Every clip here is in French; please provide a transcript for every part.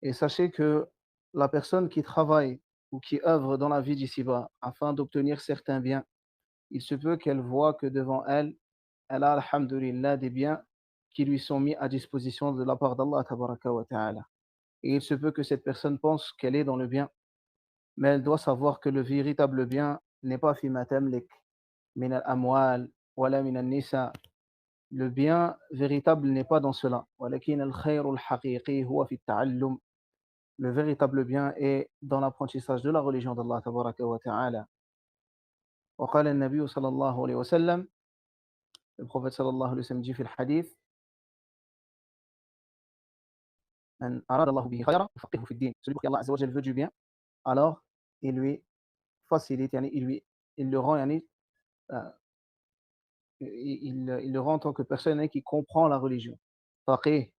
Et sachez que la personne qui travaille ou qui œuvre dans la vie d'ici-bas afin d'obtenir certains biens, il se peut qu'elle voit que devant elle, elle a, alhamdulillah, des biens qui lui sont mis à disposition de la part d'Allah tabaraka wa ta'ala. Et il se peut que cette personne pense qu'elle est dans le bien, mais elle doit savoir que le véritable bien n'est pas fi ma tamlik min al-amwal wala min al-nisa. Le bien véritable n'est pas dans cela. ولكن الخير الحقيقي هو في التعلم. Le véritable bien est dans l'apprentissage de la religion d'Allah tabaraka wa ta'ala. وقال النبي صلى الله عليه وسلم, le prophète sallallahu alayhi wa sallam dit في الحديث, من أراد الله به خيرا يفقهه في الدين. Celui pour qui Allah azza wa jalla veut du bien, alors il lui facilite, yani il le rend, yani, euh, il le rend en tant que personne, hein, qui comprend la religion. Faqih,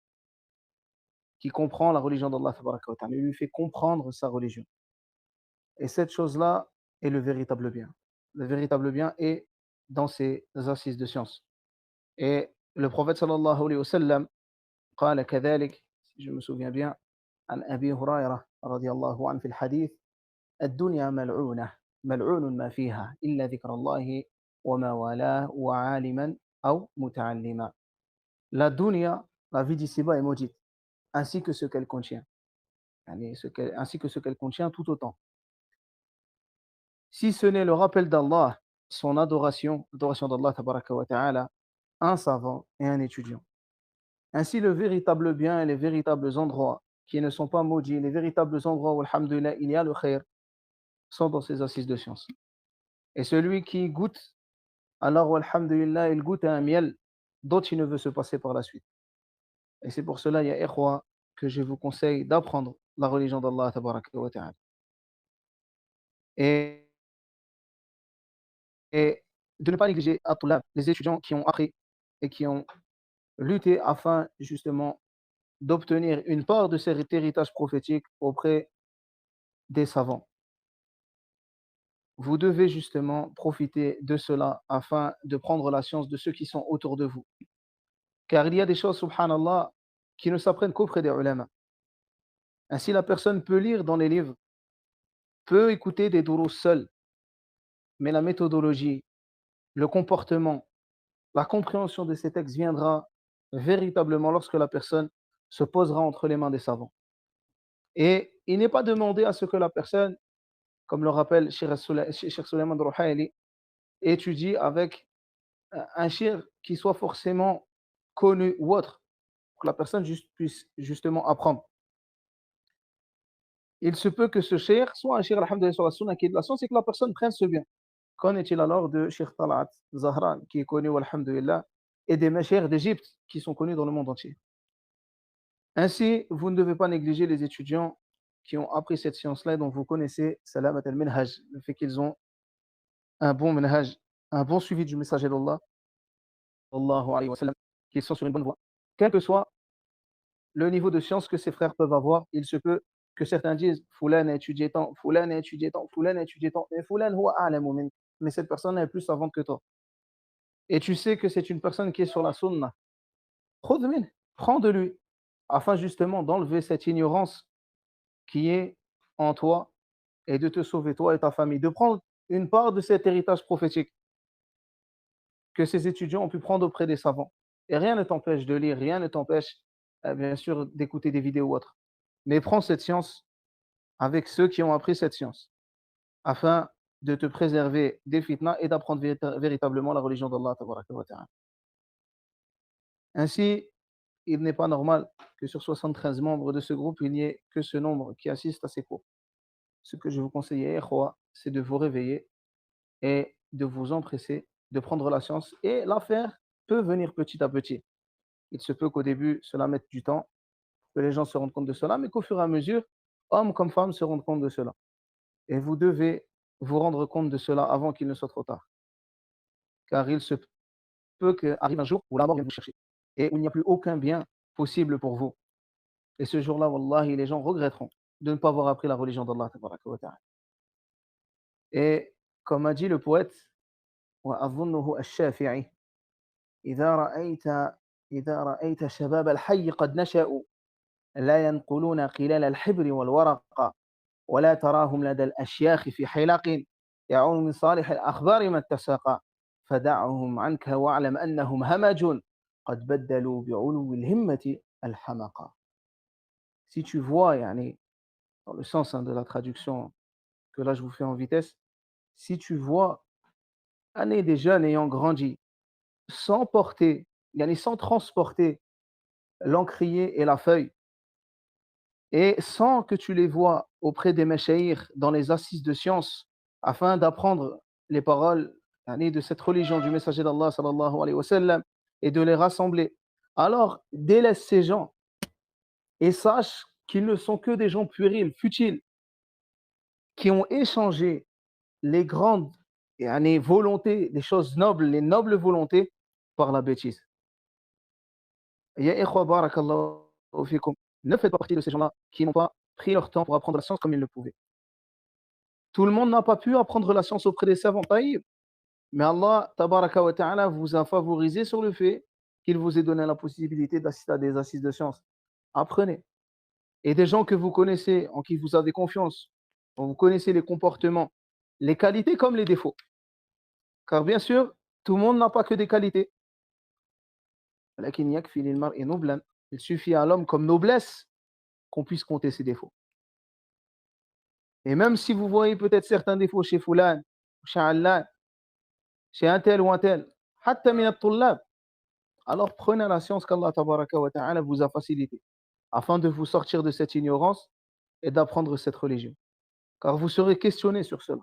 qui comprend la religion d'Allah tabaraka wa ta'ala. Il lui fait comprendre sa religion. Et cette chose-là est le véritable bien. Le véritable bien est dans ces assises de science. Et le prophète sallallahu alayhi wa sallam قال كذلك, si je me souviens bien, عن أبي هريرة رضي الله عنه في الحديث: الدنيا ملعونة ملعون ما فيها إلا ذكر الله وما والاه وعالما أو متعلما. La dunya, la vie d'ici-bas est maudite, ainsi que ce qu'elle contient, ainsi que ce qu'elle contient tout autant. Si ce n'est le rappel d'Allah, son adoration, l'adoration d'Allah tabaraka wa ta'ala, un savant et un étudiant. Ainsi, le véritable bien et les véritables endroits qui ne sont pas maudits, les véritables endroits où, alhamdulillah, il y a le khair, sont dans ces assises de science. Et celui qui goûte, alors, alhamdulillah, il goûte à un miel dont il ne veut se passer par la suite. Et c'est pour cela, ya ikhwa, que je vous conseille d'apprendre la religion d'Allah tabaraka wa ta'ala. Et, et de ne pas négliger at-tulab, les étudiants qui ont appris et qui ont lutté afin justement d'obtenir une part de cet héritage prophétique auprès des savants. Vous devez justement profiter de cela afin de prendre la science de ceux qui sont autour de vous. Car il y a des choses, subhanallah, qui ne s'apprennent qu'auprès des ulama. Ainsi, la personne peut lire dans les livres, peut écouter des dourous seuls, mais la méthodologie, le comportement, la compréhension de ces textes viendra véritablement lorsque la personne se posera entre les mains des savants. Et il n'est pas demandé à ce que la personne, comme le rappelle Cheikh Suleiman Rouhaili, étudie avec un shir qui soit forcément connu ou autre, pour que la personne puisse justement apprendre. Il se peut que ce shir soit un shir, alhamdulillah, sur la sunna qui est de la science, et que la personne prenne ce bien. Qu'en est-il alors de Cheikh Talat Zahran, qui est connu, alhamdulillah, et des mashayikh d'Égypte qui sont connus dans le monde entier? Ainsi, vous ne devez pas négliger les étudiants qui ont appris cette science-là, dont vous connaissez Salamat al-Minhaj, le fait qu'ils ont un bon minhaj, un bon suivi du messager d'Allah, sallallahu alayhi wa sallam, qu'ils sont sur une bonne voie. Quel que soit le niveau de science que ces frères peuvent avoir, il se peut que certains disent Foulan a étudié tant, Foulan a étudié tant, Foulan a étudié tant, et Foulan huwa a'lamu mink, mais cette personne est plus savante que toi. Et tu sais que c'est une personne qui est sur la sunna. Khudh min, prends de lui, afin justement d'enlever cette ignorance qui est en toi et de te sauver toi et ta famille, de prendre une part de cet héritage prophétique que ces étudiants ont pu prendre auprès des savants. Et rien ne t'empêche de lire, rien ne t'empêche, bien sûr, d'écouter des vidéos ou autres. Mais prends cette science avec ceux qui ont appris cette science, afin de te préserver des fitnas et d'apprendre véritablement la religion d'Allah tabaraka wa ta'ala. Ainsi, il n'est pas normal que sur 73 membres de ce groupe, il n'y ait que ce nombre qui assiste à ces cours. Ce que je vous conseille, ikhwa, c'est de vous réveiller et de vous empresser de prendre la science. Et l'affaire peut venir petit à petit. Il se peut qu'au début, cela mette du temps, que les gens se rendent compte de cela, mais qu'au fur et à mesure, hommes comme femmes se rendent compte de cela. Et vous devez vous rendre compte de cela avant qu'il ne soit trop tard. Car il se peut qu'arrive un jour où la mort vient vous chercher et où il n'y a plus aucun bien possible pour vous. Et ce jour-là, wallahi, les gens regretteront de ne pas avoir appris la religion d'Allah tabaraka wa ta'ala. Et comme a dit le poète, وأظنه الشافعي: إذا رأيت إذا رأيت شباب الحي قد نشأوا لا ينقلون قلال الحبر والورق ولا تراهم لدى الأشياخ في حلق يعون من صالح الأخبار ما اتسق فدعهم عنك واعلم أنهم همج قد بدلوا بعلو الهمة الحمقى. Si tu vois, يعني, dans le sens de la traduction que là je vous fais en vitesse, si tu vois des jeunes ayant grandi sans porter, sans transporter l'encrier et la feuille, et sans que tu les vois auprès des méchéirs dans les assises de science, afin d'apprendre les paroles de cette religion du messager d'Allah sallallahu alayhi wa sallam, et de les rassembler, alors délaisse ces gens et sache qu'ils ne sont que des gens puérils, futiles, qui ont échangé les grandes volontés, les choses nobles, les nobles volontés par la bêtise. Ya ikhwa, barakallahu fikum, ne faites pas partie de ces gens-là qui n'ont pas pris leur temps pour apprendre la science comme ils le pouvaient. Tout le monde n'a pas pu apprendre la science auprès des savants, taïb. Mais Allah tabaraka wa ta'ala vous a favorisé sur le fait qu'il vous ait donné la possibilité d'assister à des assises de science. Apprenez. Et des gens que vous connaissez, en qui vous avez confiance, dont vous connaissez les comportements, les qualités comme les défauts. Car bien sûr, tout le monde n'a pas que des qualités. Il suffit à l'homme comme noblesse qu'on puisse compter ses défauts. Et même si vous voyez peut-être certains défauts chez Foulan, chez Allah, chez un tel ou un tel, hatta min at-tullab, alors prenez la science qu'Allah tabaraka wa ta'ala vous a facilitée, afin de vous sortir de cette ignorance et d'apprendre cette religion. Car vous serez questionné sur cela.